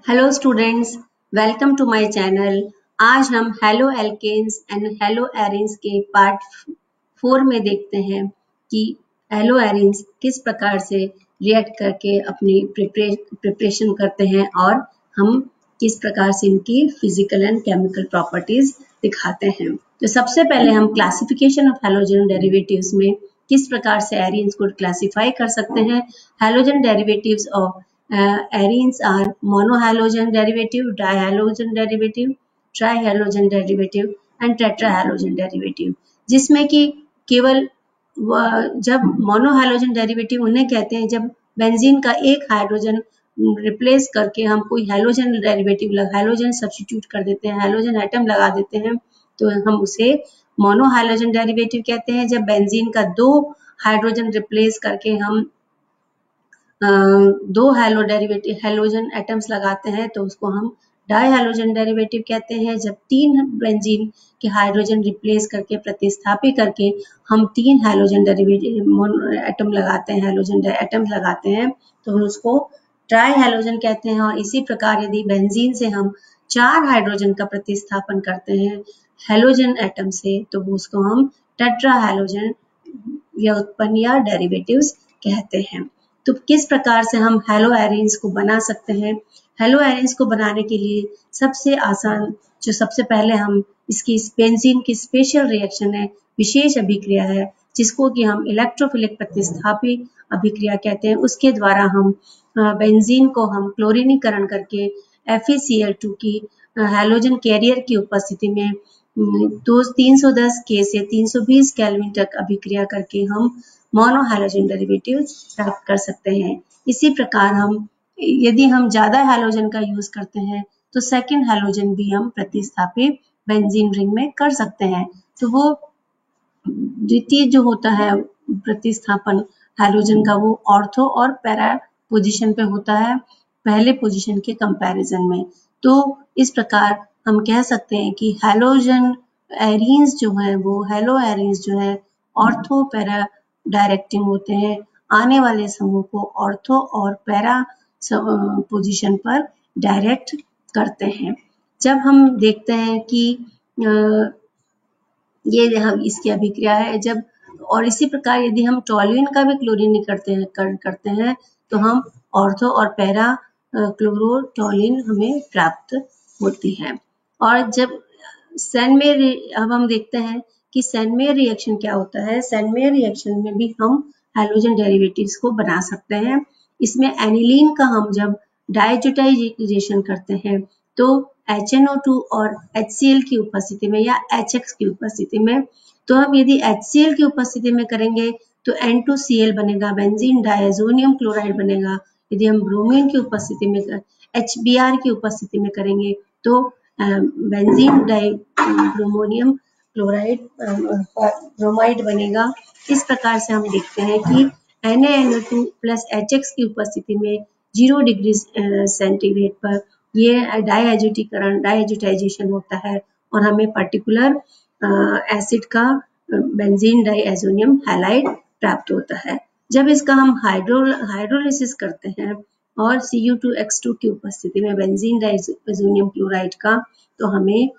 Hello students, welcome to my channel. आज हम haloalkanes and haloarenes के part 4 में देखते हैं कि हेलो एरीन्स किस प्रकार से रिएक्ट करके अपनी प्रिपरेशन करते हैं और हम किस प्रकार से इनकी फिजिकल एंड केमिकल प्रॉपर्टीज दिखाते हैं। तो सबसे पहले हम क्लासिफिकेशन ऑफ हैलोजन डेरिवेटिव्स में किस प्रकार से एरीन्स को क्लासिफाई कर सकते हैं। Halogen derivatives of arenes are monohalogen derivative, dihalogen derivative, trihalogen derivative and tetrahalogen derivative, जिसमें कि केवल जब मोनोहालोजन डेरिवेटिव उन्हें कहते हैं जब बेंजीन का एक हाइड्रोजन रिप्लेस करके हम कोई हैलोजन डेरिवेटिव हैलोजन सब्स्टिट्यूट कर देते हैं, हैलोजन एटम लगा देते हैं, तो हम उसे मोनोहालोजन डेरिवेटिव कहते हैं। जब बेंजीन का दो हाइड्रोजन रिप्लेस करके हम दो हैलोजन एटम्स लगाते हैं तो उसको हम डाईहैलोजन डेरिवेटिव कहते हैं। जब तीन बेंजीन के हाइड्रोजन रिप्लेस करके प्रतिस्थापित करके हम तीन हैलोजन डेरिवेटिव एटम लगाते हैं, हैलोजन एटम्स लगाते हैं, तो हम उसको ट्राईहैलोजन कहते हैं। और इसी प्रकार यदि बेंजीन से हम चार हाइड्रोजन का प्रतिस्थापन करते हैं हैलोजन एटम से, तो उसको हम टेट्राहैलोजन व्युत्पन्न या डेरिवेटिव्स कहते हैं। तो किस प्रकार से हम हेलो एरीन्स को बना सकते हैं। हेलो एरीन्स को बनाने के लिए सबसे आसान जो सबसे पहले हम इसकी बेंजीन की स्पेशल रिएक्शन है, विशेष अभिक्रिया है, जिसको कि हम इलेक्ट्रोफिलिक प्रतिस्थापी अभिक्रिया कहते हैं। उसके द्वारा हम बेंजीन को हम क्लोरीनीकरण करके FeCl2 की हैलोजन कैरियर की उपस्थिति में 310 K से 320 केल्विन तक अभिक्रिया करके हम मोनोहैलोजन डेरिवेटिव प्राप्त कर सकते हैं। इसी प्रकार हम यदि हम ज्यादा हैलोजन का यूज करते हैं तो सेकंड हैलोजन भी हम प्रतिस्थापित बेंजीन रिंग में कर सकते हैं। तो वो द्वितीय जो होता है प्रतिस्थापन हैलोजन का, वो ऑर्थो और पैरा पोजीशन पे होता है पहले पोजीशन के कंपैरिजन में। तो इस प्रकार हम कह सकते हैं कि हैलोजन एरीन्स जो है वो हेलो एरीन्स जो है ऑर्थो पैरा डायरेक्टिंग होते हैं, आने वाले समूह को ऑर्थो और पैरा पोजीशन पर डायरेक्ट करते हैं। जब हम देखते हैं कि ये हम इसकी अभिक्रिया है, जब और इसी प्रकार यदि हम टॉल्यूइन का भी क्लोरीन करते हैं तो हम ऑर्थो और पैरा क्लोरोटॉल्यूइन हमें प्राप्त होती है। और जब सैनमेयर अब हम देखते हैं कि सैनमेयर रिएक्शन क्या होता है। सैनमेयर रिएक्शन में भी हम हैलोजन डेरिवेटिव्स को बना सकते हैं। इसमें एनिलीन का हम जब डाइज़ोटाइजेशन करते हैं तो HNO2 और HCl की उपस्थिति में या HX की उपस्थिति में, तो हम यदि HCl की उपस्थिति में करेंगे तो N2Cl बनेगा, बेंजीन डायज़ोनियम क्लोराइड बनेगा। यदि हम ब्रोमीन की उपस्थिति में HBr की उपस्थिति में करेंगे तो बेंजीन डाइब्रोमोनियम क्लोराइड ब्रोमाइड बनेगा। इस प्रकार से हम देखते हैं कि NaNO2 प्लस HX की उपस्थिति में 0 डिग्री सेंटीग्रेड पर ये डाइएजोटाइजेशन होता है और हमें पर्टिकुलर एसिड का बेंजीन डाइएजोनियम हैलाइड प्राप्त होता है। जब इसका हम हाइड्रोलिसिस करते हैं और Cu2X2 की उपस्थिति में बेंजीन डाइएजोनियम क्लोराइड का, तो हमें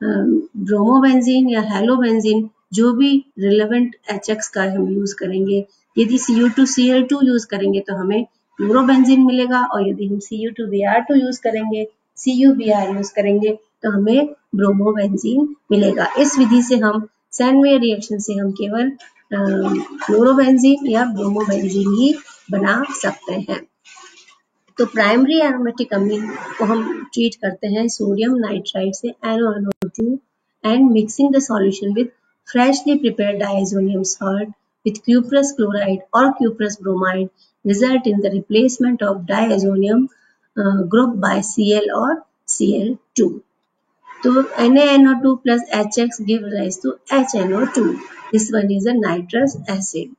ब्रोमोबेंजीन या हेलोबेंजीन जो भी रिलेवेंट HX का हम यूज करेंगे। यदि Cu2Cl2 यूज करेंगे तो हमें क्लोरोबेंजीन मिलेगा, और यदि हम Cu2Br2 यूज करेंगे, CuBr यूज करेंगे तो हमें ब्रोमोबेंजीन मिलेगा। इस विधि से हम सैनमेयर रिएक्शन से हम केवल क्लोरोबेंजीन या ब्रोमोबेंजीन ही बना सकते हैं। तो प्राइमरी एरोमेटिक अमीन को हम ट्रीट करते हैं सोडियम नाइट्राइड से NaNO2 and mixing the solution with freshly prepared diazonium salt with cuprous chloride or cuprous bromide result in the replacement of diazonium group by Cl or Cl2. तो NaNO2 plus HX give rise to HNO2. This one is a nitrous acid.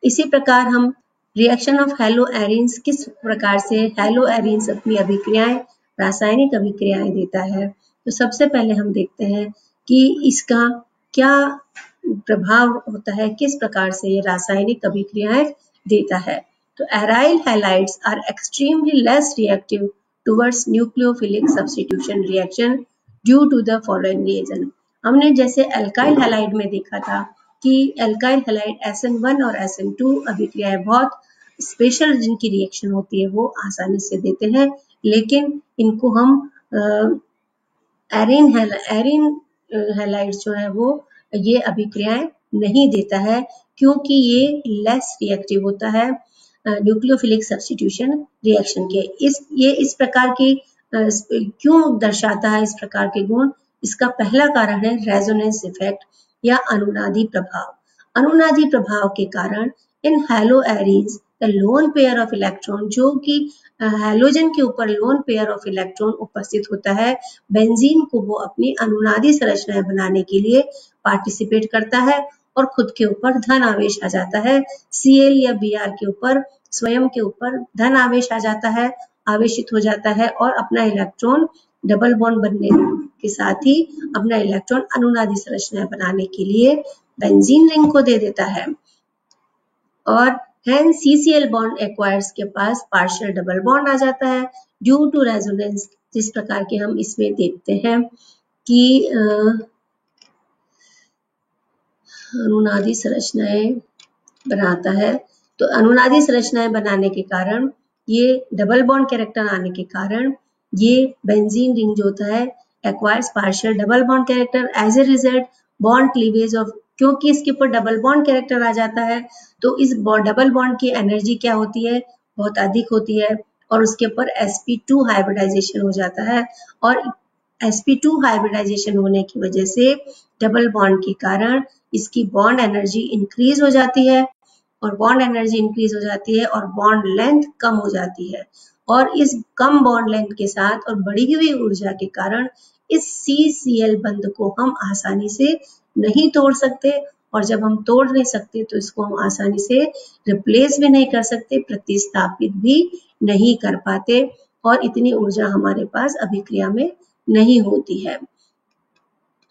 इसी प्रकार हम reaction of hello arenes किस प्रकार से hello arenes अपनी अभिक्रियाएं, रासायनिक अभिक्रियाएं देता है। तो सबसे पहले हम देखते हैं कि इसका क्या प्रभाव होता है, किस प्रकार से ये रासायनिक अभिक्रियाएं देता है। तो aryl halides are extremely less reactive towards nucleophilic substitution reaction due to the following reason। हमने जैसे अल्काइल हैलाइड में देखा था कि अल्काइल हैलाइड SN1 और SN2 अभिक्रियाएं बहुत स्पेशल जिनकी रिएक्शन होती है वो आसानी से देते हैं, लेकिन इनको हम एरिन हैलाइड्स जो है वो ये अभिक्रियाएं नहीं देता है, क्योंकि ये लेस रिएक्टिव होता है न्यूक्लियोफिलिक सब्स्टिट्यूशन रिएक्शन के। ये इस प्रकार की क्यों दर्शाता है इस प्रकार के गुण? इसका पहला कारण है रेजोनेंस इफेक्ट या अनुनादी प्रभाव। अनुनादी प्रभाव के कारण इन haloarenes the lone pair of electron, जो कि हैलोजन के ऊपर लोन पेयर ऑफ इलेक्ट्रॉन उपस्थित होता है, बेंजीन को वो अपनी अनुनादी संरचनाएं बनाने के लिए पार्टिसिपेट करता है और खुद के ऊपर धन आवेश आ जाता है। Cl या Br के ऊपर स्वयं के ऊपर धन आवेश आ जाता है, आवेशित हो जाता है और अपना इलेक्ट्रॉन डबल बॉन्ड बनने के साथ ही अपना इलेक्ट्रॉन अनुनादी संरचनाएं बनाने के लिए बेंजीन रिंग को दे देता है और hence CCl बॉन्ड एक्वायर्स के पास पार्शियल डबल बॉन्ड आ जाता है ड्यू टू रेजोनेंस, जिस प्रकार के हम इसमें देखते हैं कि अनुनादी संरचनाएं बनाता है। तो अनुनादी संरचनाएं बनाने के कारण ये डबल बॉन्ड कैरेक्टर आने के कारण ये बेंजीन रिंग जो होता है acquires partial double bond character. As a result bond cleavage of, क्योंकि इसके ऊपर डबल बॉन्ड कैरेक्टर आ जाता है तो इस डबल बॉन्ड की एनर्जी क्या होती है, बहुत अधिक होती है और उसके ऊपर sp2 हाइब्रिडाइजेशन हो जाता है और sp2 हाइब्रिडाइजेशन होने की वजह से डबल बॉन्ड के कारण इसकी बॉन्ड एनर्जी इंक्रीज हो जाती है और बॉन्ड एनर्जी इंक्रीज हो जाती है और बॉन्ड लेंथ कम हो जाती है और इस कम बॉन्ड लेंथ के साथ और बढ़ी हुई ऊर्जा के कारण इस CCl बंध को हम आसानी से नहीं तोड़ सकते और जब हम तोड़ नहीं सकते तो इसको हम आसानी से रिप्लेस भी नहीं कर सकते, प्रतिस्थापित भी नहीं कर पाते और इतनी ऊर्जा हमारे पास अभिक्रिया में नहीं होती है।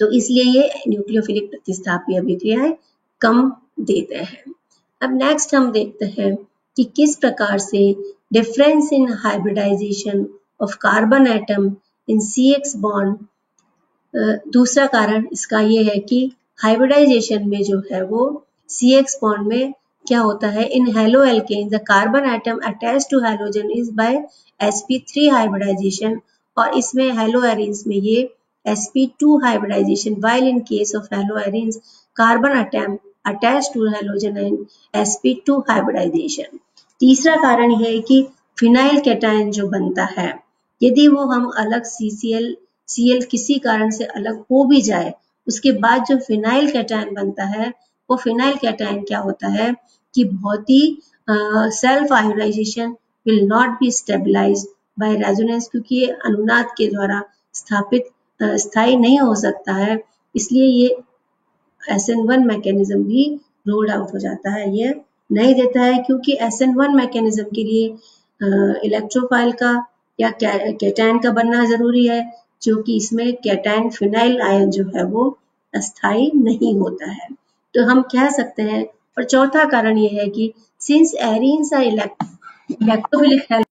तो इसलिए ये न्यूक्लियोफिलिक प्रतिस्थापी अभिक्रियाएं कम देते हैं। अब नेक्स्ट हम देखते हैं कि किस प्रकार से difference in hybridisation of carbon atom in CX bond, दूसरा कारण इसका ये है कि हाइब्रिडाइजेशन में जो है वो CX बॉन्ड में क्या होता है, in haloalkane the carbon atom attach to halogen is by sp3 hybridisation और इसमें हेलो एरीन्स में ये sp2 hybridisation, while in case of haloarenes carbon atom attached to halogen and sp2 hybridisation. तीसरा कारण यह है कि फिनाइल कैटायन जो बनता है, यदि वो हम अलग Cl किसी कारण से अलग हो भी जाए, उसके बाद जो फिनाइल कैटायन बनता है वो फिनाइल कैटायन क्या होता है कि बहुत ही self ionisation will not be stabilised by resonance, क्योंकि ये अनुनाद के द्वारा स्थापित स्थायी नहीं हो सकता है, इसलिए ये SN1 मैकेनिज्म भी रोल्ड आउट हो जाता है, ये नहीं देता है क्योंकि SN1 मैकेनिज्म के लिए इलेक्ट्रोफाइल का या कैटायन का बनना जरूरी है, जो कि इसमें कैटायन फिनाइल आयन जो है वो अस्थाई नहीं होता है। तो हम कह सकते हैं, और चौथा कारण ये है कि since arenes are electrophilic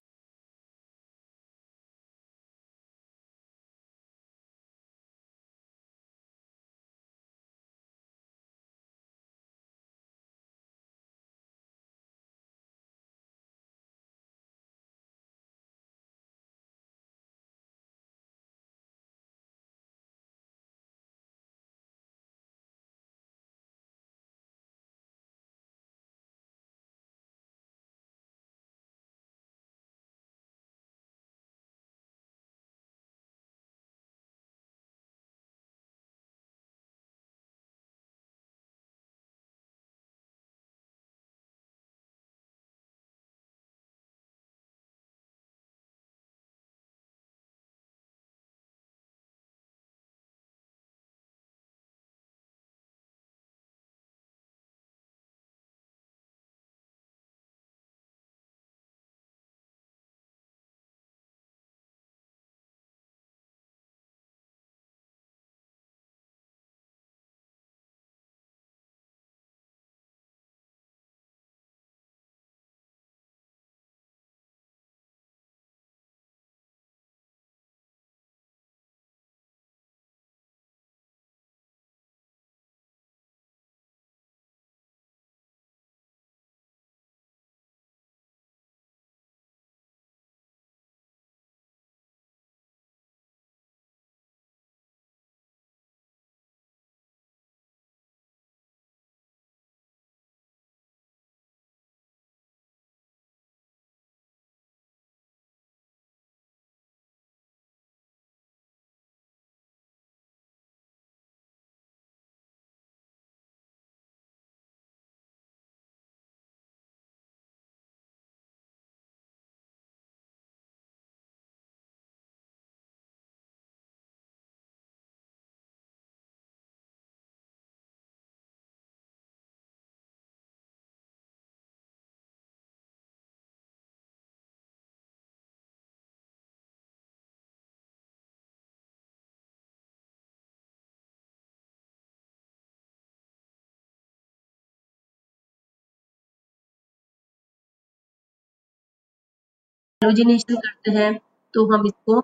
halogenation करते हैं तो हम इसको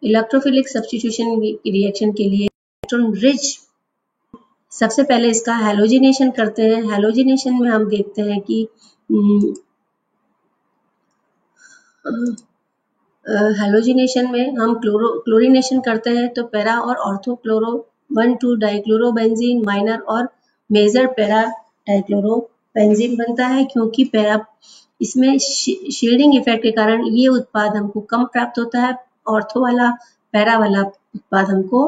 इलेक्ट्रोफिलिक सब्स्टिट्यूशन की रिएक्शन के लिए इलेक्ट्रॉन रिच, सबसे पहले इसका हैलोजिनेशन करते हैं। हैलोजिनेशन में हम देखते हैं कि हैलोजिनेशन में हम क्लोरीनेशन करते हैं तो पैरा और ऑर्थो क्लोरो 1,2 डाइक्लोरोबेंजीन माइनर और मेजर पैरा डाइक्लोरोबेंजीन बनता है, क्योंकि पैरा इसमें शील्डिंग इफेक्ट के कारण ये उत्पाद हमको कम प्राप्त होता है, ऑर्थो वाला पैरा वाला उत्पाद हमको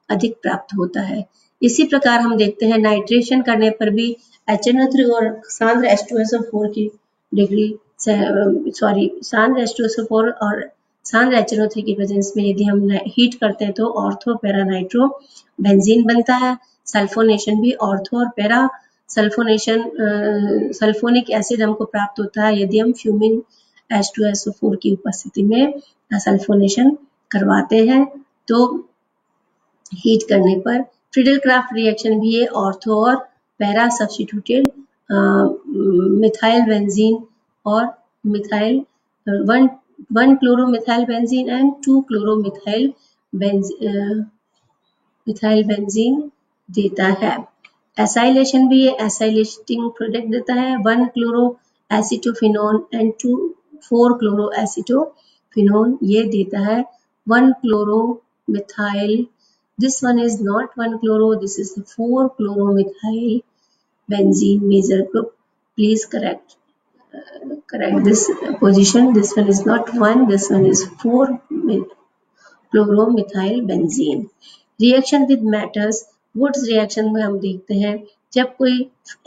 अधिक प्राप्त होता है। इसी प्रकार हम देखते हैं नाइट्रेशन करने पर भी HNO3 और सांद्र H2SO4 की डिग्री सांद्र H2SO4 और सांद्र HNO3 की प्रेजेंस में यदि हम हीट करते हैं तो ऑर्थो पैरा नाइट्रो बेंजीन बनता है। सल्फोनेशन भी ऑर्थो और पैरा सल्फोनेशन सल्फोनिक एसिड हमको प्राप्त होता है यदि हम फ्यूमिंग H2SO4 की उपस्थिति में सल्फोनेशन करवाते हैं। तो हीट करने पर फ्रीडल क्राफ्ट रिएक्शन भी है ऑर्थो और पैरा सब्स्टिट्यूटेड मिथाइल बेंजीन और methyl 1 chloromethyl benzene and 2 chloromethyl methyl benzene देता है। एसाइलेशन भी है, एसाइलेटिंग प्रोडक्ट देता है 1 chloro acetophenone and 4 chloro acetophenone, ये देता है 1 chloromethyl. This one is not 1 chloro, this is 4 chloromethyl benzene major group. Please correct this position. This one is not 1, this one is 4 chloromethyl benzene. Reaction with matters. Woods reaction में हम देखते हैं जब कोई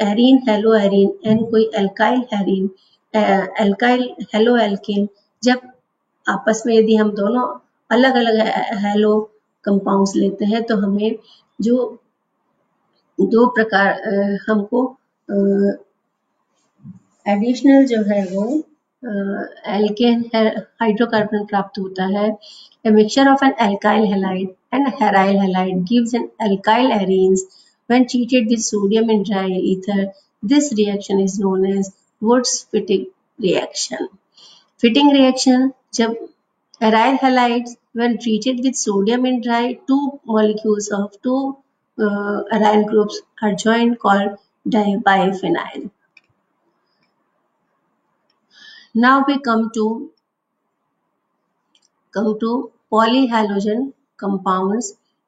arene hello arene and कोई alkyl हेरीन alkyl halo alkane, जब आपस में यदि हम दोनों अलग अलग हेलो कंपाउंड्स लेते हैं तो हमें जो दो प्रकार हमको एडिशनल जो है वो एल्केन हाइड्रोकार्बन प्राप्त होता है। A mixture of an alkyl halide and heryl halide gives an alkyl arenes when treated with sodium in dry ether. This reaction is known as Woods-Fittig reaction. Fitting reaction, जब aryl halides when treated with sodium in dry, two molecules of two aryl groups are joined called dibiphenyl. Now we come to polyhalogen compounds.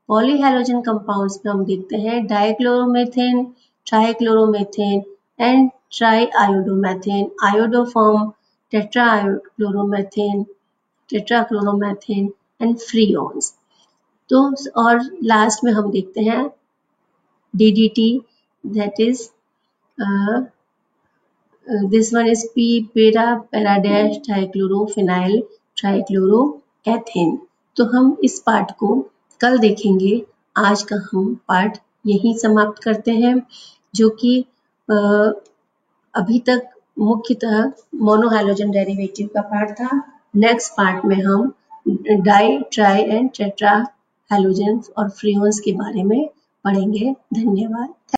Polyhalogen compounds में हम देखते हैं dichloromethane, trichloromethane and triiodomethane, iodoform, tetrachloromethane and freons. तो और last में हम देखते हैं DDT, that is this one is p-para-dash trichlorophenyl trichloroethane। तो हम इस पार्ट को कल देखेंगे। आज का हम पार्ट यहीं समाप्त करते हैं, जो कि अभी तक मुख्यतः मोनोहैलोजन डेरिवेटिव का पार्ट था। नेक्स्ट पार्ट में हम di, tri and tetra halogens और फ्रीओन्स के बारे में पढ़ेंगे। धन्यवाद।